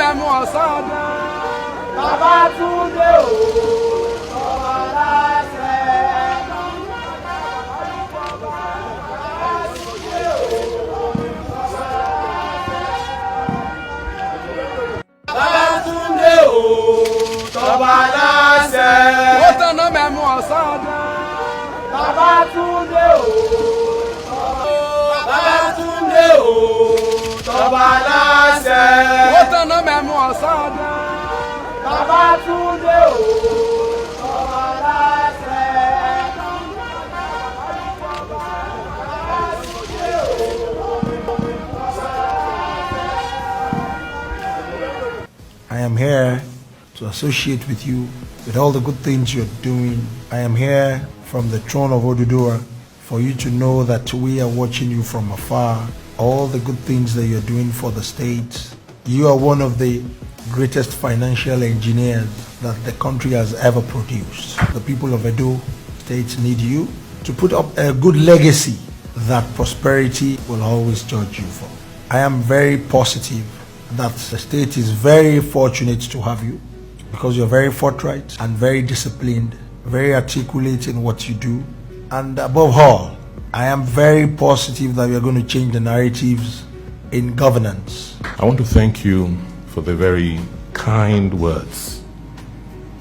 mẹ́mú ọ̀sán Bàbá Túndé o, ọba láṣẹ. Bàbá Túndé o, ọba láṣẹ. ó tẹ̀nà mẹ́mú ọ̀sán Bàbá Túndé o, Bàbá Túndé o, ọba láṣẹ. ó tẹ̀nà mẹ́mú ọ̀sán Bàbá Túndé o, ọba láṣẹ. I am here to associate with you with all the good things you're doing. I am here from the throne of Oduduwa for you to know that we are watching you from afar. All the good things that you're doing for the state. You are one of the greatest financial engineers that the country has ever produced. The people of Edo State need you to put up a good legacy that prosperity will always judge you for. I am very positive that the state is very fortunate to have you because you're very forthright and very disciplined, very articulate in what you do. And above all, I am very positive that we are going to change the narratives in governance. I want to thank you for the very kind words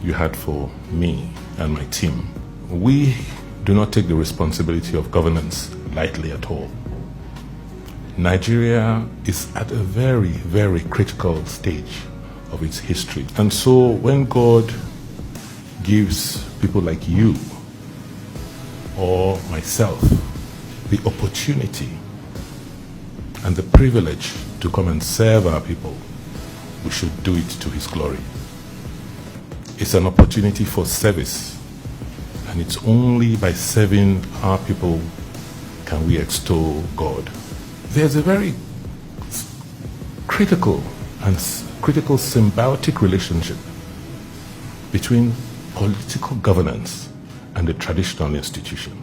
you had for me and my team. We do not take the responsibility of governance lightly at all. Nigeria is at a very, very critical stage of its history. And so when God gives people like you or myself the opportunity and the privilege to come and serve our people, we should do it to His glory. It's an opportunity for service, and it's only by serving our people can we extol God. There's a very critical symbiotic relationship between political governance and the traditional institution.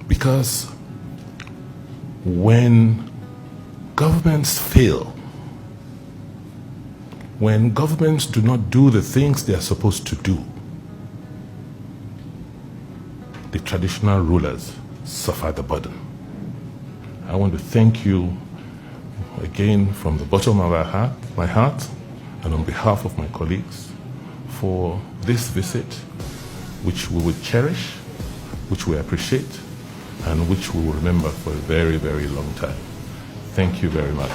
Because when governments fail, when governments do not do the things they are supposed to do, the traditional rulers suffer the burden. I want to thank you again from the bottom of my heart, and on behalf of my colleagues, for this visit, which we will cherish, which we appreciate, and which we will remember for a very, very long time. Thank you very much.